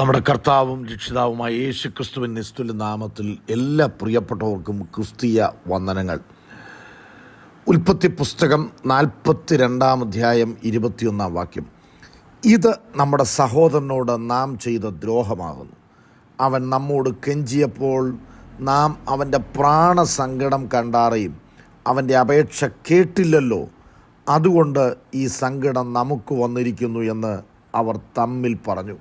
നമ്മുടെ കർത്താവും രക്ഷിതാവുമായ യേശു ക്രിസ്തുവിൻ നിസ്തുല്യ നാമത്തിൽ എല്ലാ പ്രിയപ്പെട്ടവർക്കും ക്രിസ്തീയ വന്ദനങ്ങൾ. ഉൽപ്പത്തി പുസ്തകം 42 അധ്യായം 21 വാക്യം. ഇത് നമ്മുടെ സഹോദരനോട് നാം ചെയ്ത ദ്രോഹമാകുന്നു. അവൻ നമ്മോട് കെഞ്ചിയപ്പോൾ നാം അവൻ്റെ പ്രാണസങ്കടം കണ്ടാറേയും അവൻ്റെ അപേക്ഷ കേട്ടില്ലല്ലോ. അതുകൊണ്ട് ഈ സങ്കടം നമുക്ക് വന്നിരിക്കുന്നു എന്ന് അവർ തമ്മിൽ പറഞ്ഞു.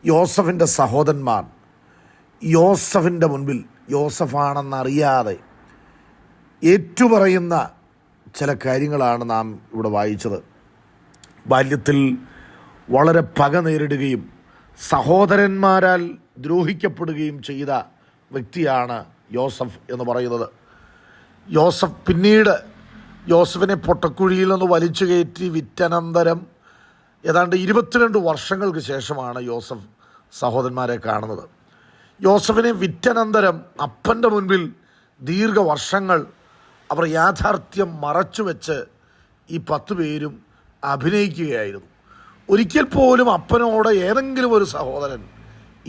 യോസഫിൻ്റെ സഹോദരന്മാർ യോസഫിൻ്റെ മുൻപിൽ യോസഫാണെന്നറിയാതെ ഏറ്റുപറയുന്ന ചില കാര്യങ്ങളാണ് നാം ഇവിടെ വായിച്ചത്. ബാല്യത്തിൽ വളരെ പക നേരിടുകയും സഹോദരന്മാരാൽ ദ്രോഹിക്കപ്പെടുകയും ചെയ്ത വ്യക്തിയാണ് യോസഫ് എന്ന് പറയുന്നത്. യോസഫ് പിന്നീട് യോസഫിനെ പൊട്ടക്കുഴിയിൽ നിന്ന് വലിച്ചു കയറ്റി വിറ്റനന്തരം ഏതാണ്ട് 22 വർഷങ്ങൾക്ക് ശേഷമാണ് യോസഫ് സഹോദരന്മാരെ കാണുന്നത്. യോസഫിനെ വിറ്റനന്തരം അപ്പൻ്റെ മുൻപിൽ ദീർഘവർഷങ്ങൾ അവർ യാഥാർത്ഥ്യം മറച്ചുവെച്ച് ഈ 10 പേരും അഭിനയിക്കുകയായിരുന്നു. ഒരിക്കൽ പോലും അപ്പനോട് ഏതെങ്കിലും ഒരു സഹോദരൻ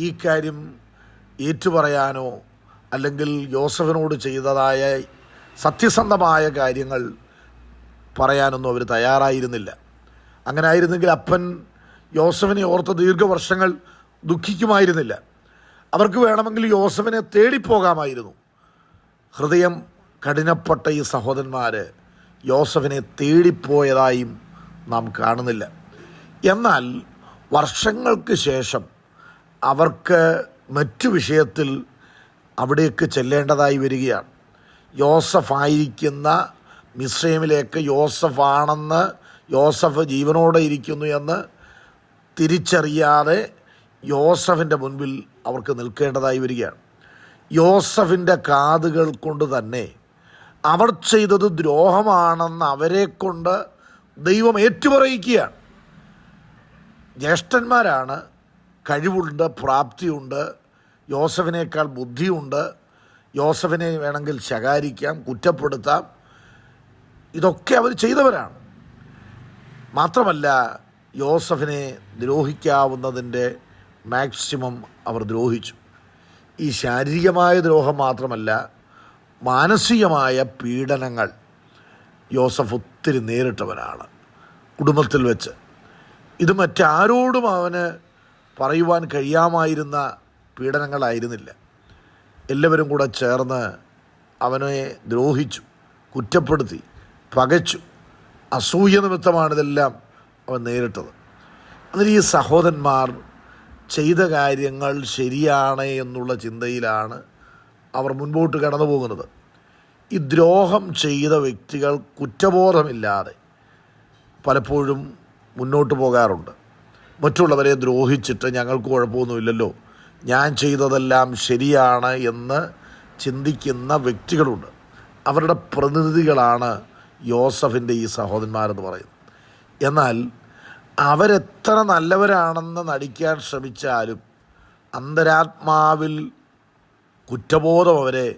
ഈ കാര്യം ഏറ്റുപറയാനോ അല്ലെങ്കിൽ യോസഫിനോട് ചെയ്തതായ സത്യസന്ധമായ കാര്യങ്ങൾ പറയാനൊന്നും അവർ തയ്യാറായിരുന്നില്ല. അങ്ങനെ ആയിരുന്നെങ്കിൽ അപ്പൻ യോസഫിനെ ഓർത്ത് ദീർഘവർഷങ്ങൾ ദുഃഖിക്കുമായിരുന്നില്ല. അവർക്ക് വേണമെങ്കിൽ യോസഫിനെ തേടിപ്പോകാമായിരുന്നു. ഹൃദയം കഠിനപ്പെട്ട ഈ സഹോദരന്മാർ യോസഫിനെ തേടിപ്പോയതായും നാം കാണുന്നില്ല. എന്നാൽ വർഷങ്ങൾക്ക് ശേഷം അവർക്ക് മറ്റു വിഷയത്തിൽ അവിടേക്ക് ചെല്ലേണ്ടതായി വരികയാണ്. യോസഫായിരിക്കുന്ന മിസ്രൈമിലേക്ക് യോസഫാണെന്ന്, യോസഫ് ജീവനോടെ ഇരിക്കുന്നു എന്ന് തിരിച്ചറിയാതെ യോസഫിൻ്റെ മുൻപിൽ അവർക്ക് നിൽക്കേണ്ടതായി വരികയാണ്. യോസഫിൻ്റെ കാതുകൾ കൊണ്ട് തന്നെ അവർ ചെയ്തത് ദ്രോഹമാണെന്ന് അവരെ കൊണ്ട് ദൈവം ഏറ്റുപറയിക്കുകയാണ്. ജ്യേഷ്ഠന്മാരാണ്, കഴിവുണ്ട്, പ്രാപ്തിയുണ്ട്, യോസഫിനേക്കാൾ ബുദ്ധിയുണ്ട്, യോസഫിനെ വേണമെങ്കിൽ ശകാരിക്കാം, കുറ്റപ്പെടുത്താം. ഇതൊക്കെ അവർ ചെയ്തവരാണ്. മാത്രമല്ല യോസഫിനെ ദ്രോഹിക്കാവുന്നതിൻ്റെ മാക്സിമം അവർ ദ്രോഹിച്ചു. ഈ ശാരീരികമായ ദ്രോഹം മാത്രമല്ല, മാനസികമായ പീഡനങ്ങൾ യോസഫ് ഒത്തിരി നേരിട്ടവനാണ് കുടുംബത്തിൽ വെച്ച്. ഇത് മറ്റാരോടും അവന് പറയുവാൻ കഴിയാമായിരുന്ന പീഡനങ്ങളായിരുന്നില്ല. എല്ലാവരും കൂടെ ചേർന്ന് അവനെ ദ്രോഹിച്ചു, കുറ്റപ്പെടുത്തി, പകച്ചു. അസൂയ നിമിത്തമാണിതെല്ലാം അവൻ നേരിട്ടത്. അതിൽ ഈ സഹോദരന്മാർ ചെയ്ത കാര്യങ്ങൾ ശരിയാണ് എന്നുള്ള ചിന്തയിലാണ് അവർ മുൻപോട്ട് കടന്നു പോകുന്നത്. ഈ ദ്രോഹം ചെയ്ത വ്യക്തികൾ കുറ്റബോധമില്ലാതെ പലപ്പോഴും മുന്നോട്ട് പോകാറുണ്ട്. മറ്റുള്ളവരെ ദ്രോഹിച്ചിട്ട് ഞങ്ങൾക്ക് കുഴപ്പമൊന്നുമില്ലല്ലോ, ഞാൻ ചെയ്തതെല്ലാം ശരിയാണ് എന്ന് ചിന്തിക്കുന്ന വ്യക്തികളുണ്ട്. അവരുടെ പ്രതിനിധികളാണ് യോസഫിൻ്റെ ഈ സഹോദരന്മാരെന്ന് പറയുന്നത്. എന്നാൽ അവരെത്ര നല്ലവരാണെന്ന് നടിക്കാൻ ശ്രമിച്ചാലും അന്തരാത്മാവിൽ കുറ്റബോധം അവരെ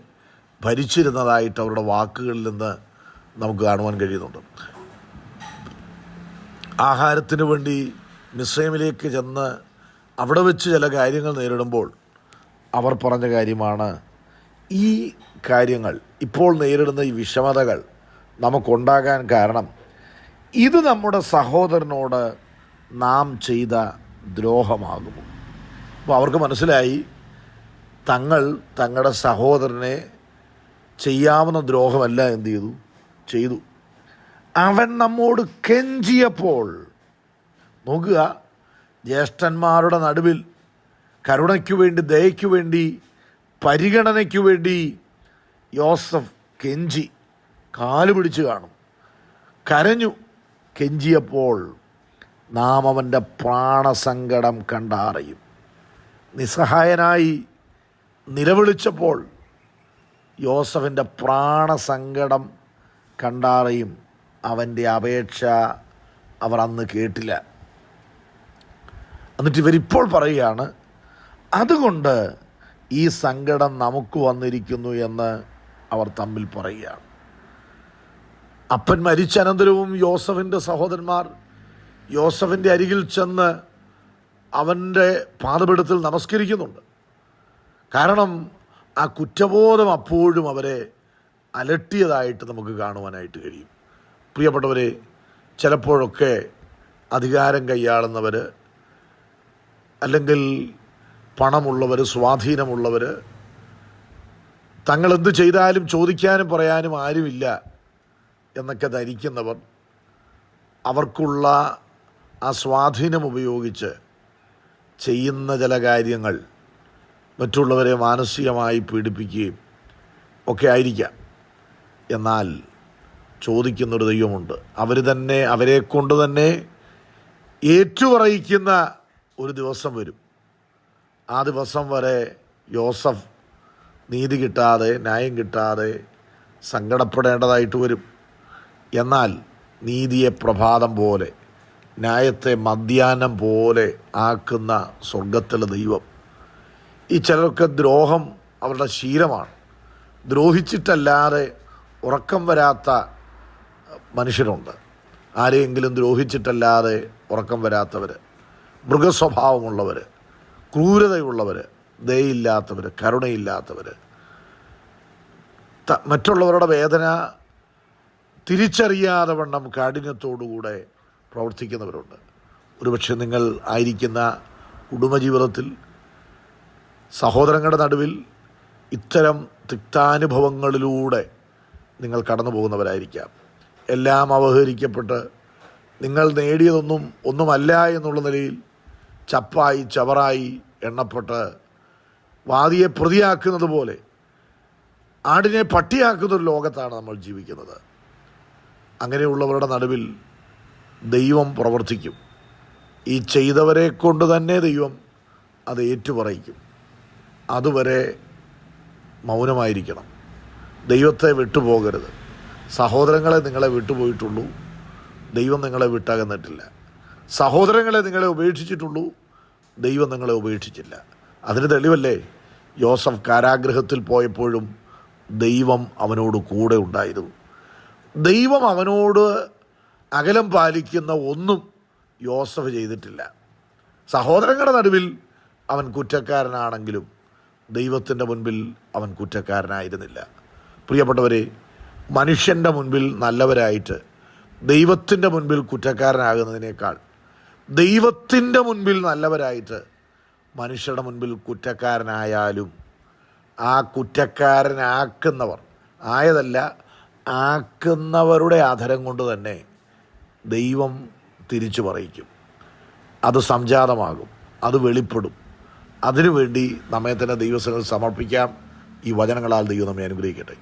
ഭരിച്ചിരുന്നതായിട്ട് അവരുടെ വാക്കുകളിൽ നിന്ന് നമുക്ക് കാണുവാൻ കഴിയുന്നുണ്ട്. ആഹാരത്തിന് വേണ്ടി മിസ്രൈമിലേക്ക് ചെന്ന് അവിടെ വെച്ച് ചില കാര്യങ്ങൾ നേരിടുമ്പോൾ അവർ പറഞ്ഞ കാര്യമാണ്, ഈ കാര്യങ്ങൾ, ഇപ്പോൾ നേരിടുന്ന ഈ വിഷമതകൾ നമുക്കുണ്ടാകാൻ കാരണം ഇത് നമ്മുടെ സഹോദരനോട് നാം ചെയ്ത ദ്രോഹമാകുമോ. അപ്പോൾ അവർക്ക് മനസ്സിലായി, തങ്ങളുടെ സഹോദരനെ ചെയ്യാവുന്ന ദ്രോഹമല്ല എന്ത് ചെയ്തു. അവൻ നമ്മോട് കെഞ്ചിയപ്പോൾ, നോക്കുക, ജ്യേഷ്ഠന്മാരുടെ നടുവിൽ കരുണയ്ക്കു വേണ്ടി, ദയയ്ക്കു വേണ്ടി, പരിഗണനയ്ക്കു വേണ്ടി യോസഫ് കെഞ്ചി, കാല് പിടിച്ച് കാണും, കരഞ്ഞു. കെഞ്ചിയപ്പോൾ നാം അവൻ്റെ പ്രാണസങ്കടം കണ്ടറിയും. നിസ്സഹായനായി നിലവിളിച്ചപ്പോൾ യോസഫിൻ്റെ പ്രാണസങ്കടം കണ്ടറിയും. അവൻ്റെ അപേക്ഷ അവർ അന്ന് കേട്ടില്ല. എന്നിട്ട് ഇവരിപ്പോൾ പറയുകയാണ്, അതുകൊണ്ട് ഈ സങ്കടം നമുക്ക് വന്നിരിക്കുന്നു എന്ന് അവർ തമ്മിൽ പറയുകയാണ്. അപ്പൻ മരിച്ച അനന്തരവും യോസഫിൻ്റെ സഹോദരന്മാർ യോസഫിൻ്റെ അരികിൽ ചെന്ന് അവൻ്റെ പാദപീഠത്തിൽ നമസ്കരിക്കുന്നുണ്ട്. കാരണം ആ കുറ്റബോധം അപ്പോഴും അവരെ അലട്ടിയതായിട്ട് നമുക്ക് കാണുവാനായിട്ട് കഴിയും. പ്രിയപ്പെട്ടവരെ, ചിലപ്പോഴൊക്കെ അധികാരം കൈയാളുന്നവർ, അല്ലെങ്കിൽ പണമുള്ളവർ, സ്വാധീനമുള്ളവർ, തങ്ങളെന്ത് ചെയ്താലും ചോദിക്കാനും പറയാനും ആരുമില്ല എന്നൊക്കെ ധരിക്കുന്നവർ, അവർക്കുള്ള ആ സ്വാധീനം ഉപയോഗിച്ച് ചെയ്യുന്ന ചില കാര്യങ്ങൾ മറ്റുള്ളവരെ മാനസികമായി പീഡിപ്പിക്കുകയും ഒക്കെ ആയിരിക്കാം. എന്നാൽ ചോദിക്കുന്നൊരു ദൈവമുണ്ട്. അവരെ കൊണ്ട് തന്നെ ഏറ്റുപറയിക്കുന്ന ഒരു ദിവസം വരും. ആ ദിവസം വരെ യോസഫ് നീതി കിട്ടാതെ, ന്യായം കിട്ടാതെ സങ്കടപ്പെടേണ്ടതായിട്ട് വരും. എന്നാൽ നീതിയെ പ്രഭാതം പോലെ, ന്യായത്തെ മധ്യാഹ്നം പോലെ ആക്കുന്ന സ്വർഗത്തിലെ ദൈവം. ഈ ചിലർക്ക് ദ്രോഹം അവരുടെ ശീലമാണ്. ദ്രോഹിച്ചിട്ടല്ലാതെ ഉറക്കം വരാത്ത മനുഷ്യരുണ്ട്. ആരെയെങ്കിലും ദ്രോഹിച്ചിട്ടല്ലാതെ ഉറക്കം വരാത്തവർ, മൃഗസ്വഭാവമുള്ളവർ, ക്രൂരതയുള്ളവർ, ദയയില്ലാത്തവർ, കരുണയില്ലാത്തവർ, മറ്റുള്ളവരുടെ വേദന തിരിച്ചറിയാതെ വണ്ണം കാഠിന്യത്തോടുകൂടെ പ്രവർത്തിക്കുന്നവരുണ്ട്. ഒരുപക്ഷെ നിങ്ങൾ ആയിരിക്കുന്ന കുടുംബജീവിതത്തിൽ സഹോദരങ്ങളുടെ നടുവിൽ ഇത്തരം തിക്താനുഭവങ്ങളിലൂടെ നിങ്ങൾ കടന്നു പോകുന്നവരായിരിക്കാം. എല്ലാം അവഹരിക്കപ്പെട്ട് നിങ്ങൾ നേടിയതൊന്നും ഒന്നുമല്ല എന്നുള്ള നിലയിൽ ചപ്പായി ചവറായി എണ്ണപ്പെട്ട് വാദിയെ പ്രതിയാക്കുന്നത് പോലെ ആടിനെ പട്ടിയാക്കുന്നൊരു ലോകത്താണ് നമ്മൾ ജീവിക്കുന്നത്. അങ്ങനെയുള്ളവരുടെ നടുവിൽ ദൈവം പ്രവർത്തിക്കും. ഈ ചെയ്തവരെ കൊണ്ട് തന്നെ ദൈവം അത് ഏറ്റുപറയിക്കും. അതുവരെ മൗനമായിരിക്കണം. ദൈവത്തെ വിട്ടുപോകരുത്. സഹോദരങ്ങളെ നിങ്ങളെ വിട്ടുപോയിട്ടുള്ളൂ, ദൈവം നിങ്ങളെ വിട്ടകന്നിട്ടില്ല. സഹോദരങ്ങളെ നിങ്ങളെ ഉപേക്ഷിച്ചിട്ടുള്ളൂ, ദൈവം നിങ്ങളെ ഉപേക്ഷിച്ചില്ല. അതിന് തെളിവല്ലേ യോസഫ് കാരാഗൃഹത്തിൽ പോയപ്പോഴും ദൈവം അവനോട് കൂടെ ഉണ്ടായിരുന്നു. ദൈവം അവനോട് അകലം പാലിക്കുന്ന ഒന്നും യോസഫ് ചെയ്തിട്ടില്ല. സഹോദരങ്ങളുടെ നടുവിൽ അവൻ കുറ്റക്കാരനാണെങ്കിലും ദൈവത്തിൻ്റെ മുൻപിൽ അവൻ കുറ്റക്കാരനായിരുന്നില്ല. പ്രിയപ്പെട്ടവരെ, മനുഷ്യൻ്റെ മുൻപിൽ നല്ലവരായിട്ട് ദൈവത്തിൻ്റെ മുൻപിൽ കുറ്റക്കാരനാകുന്നതിനേക്കാൾ ദൈവത്തിൻ്റെ മുൻപിൽ നല്ലവരായിട്ട് മനുഷ്യരുടെ മുൻപിൽ കുറ്റക്കാരനായാലും ആ കുറ്റക്കാരനാക്കുന്നവർ ആക്കുന്നവരുടെ അധരം കൊണ്ട് തന്നെ ദൈവം തിരിച്ചു പറയിക്കും. അത് സംജാതമാകും, അത് വെളിപ്പെടും. അതിനുവേണ്ടി നമ്മെ തന്നെ ദൈവസന്നിധിയിൽ സമർപ്പിക്കാം. ഈ വചനങ്ങളാൽ ദൈവം നമ്മെ അനുഗ്രഹിക്കട്ടെ.